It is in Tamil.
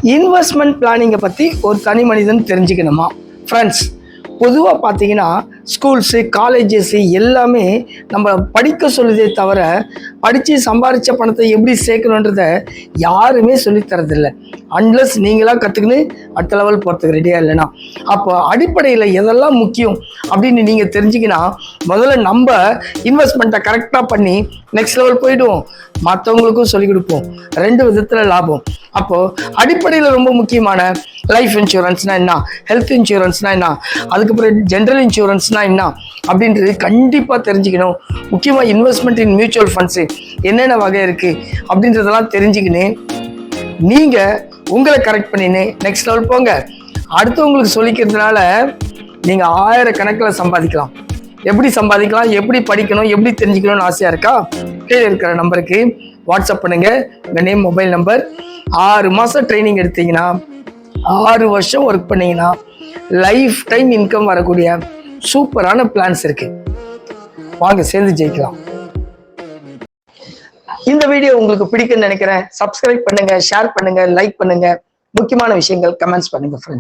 இன்வெஸ்ட்மெண்ட் பிளானிங்கை பற்றி ஒரு தனி மனிதன் தெரிஞ்சுக்கணுமா? ஃப்ரெண்ட்ஸ், பொதுவாக பார்த்தீங்கன்னா ஸ்கூல்ஸு காலேஜஸ்ஸு எல்லாமே நம்ம படிக்க சொல்லுதே தவிர படித்து சம்பாதிச்ச பணத்தை எப்படி சேர்க்கணுன்றத யாருமே சொல்லித்தரதில்லை. அன்லஸ் நீங்களாக கற்றுக்கின்னு அடுத்த லெவல் போகிறதுக்கு ரெடியாக இல்லைனா. அப்போ அடிப்படையில் எதெல்லாம் முக்கியம் அப்படின்னு நீங்கள் தெரிஞ்சிக்கினா முதல்ல நம்ம இன்வெஸ்ட்மெண்ட்டை கரெக்டாக பண்ணி நெக்ஸ்ட் லெவல் போயிடுவோம், மற்றவங்களுக்கும் சொல்லிக் கொடுப்போம். 2 விதத்தில் லாபம். அப்போது அடிப்படையில் ரொம்ப முக்கியமான லைஃப் இன்சூரன்ஸ்னா என்ன, ஹெல்த் இன்சூரன்ஸ்னா என்ன, அதுக்கப்புறம் ஜென்ரல் இன்சூரன்ஸ்னா என்ன அப்படின்றது கண்டிப்பாக தெரிஞ்சுக்கணும். முக்கியமாக இன்வெஸ்ட்மெண்ட் இன் மியூச்சுவல் ஃபண்ட்ஸு என்னென்ன வகை இருக்குது அப்படின்றதெல்லாம் தெரிஞ்சுக்கின்னு நீங்கள் உங்களை கரெக்ட் பண்ணின்னு நெக்ஸ்ட் லெவல் போங்க. அடுத்தவங்களுக்கு சொல்லிக்கிறதுனால நீங்கள் 1000 கணக்கில் சம்பாதிக்கலாம். எப்படி சம்பாதிக்கலாம், எப்படி படிக்கணும், எப்படி தெரிஞ்சுக்கணும்னு ஆசையாக இருக்கா? கீழே இருக்கிற நம்பருக்கு வாட்ஸ்அப் பண்ணுங்கள். உங்கள் நேம், மொபைல் நம்பர். 6 மாதம் ட்ரைனிங் எடுத்தீங்கன்னா 6 வருஷம் ஒர்க் பண்ணிங்கன்னா லைஃப் டைம் இன்கம் வரக்கூடிய சூப்பரான பிளான்ஸ் இருக்குது. வாங்க சேர்ந்து ஜெயிக்கலாம். இந்த வீடியோ உங்களுக்கு பிடிக்குன்னு நினைக்கிறேன். சப்ஸ்கிரைப் பண்ணுங்க, ஷேர் பண்ணுங்க, லைக் பண்ணுங்க. முக்கியமான விஷயங்கள் கமெண்ட்ஸ் பண்ணுங்க ஃப்ரெண்ட்ஸ்.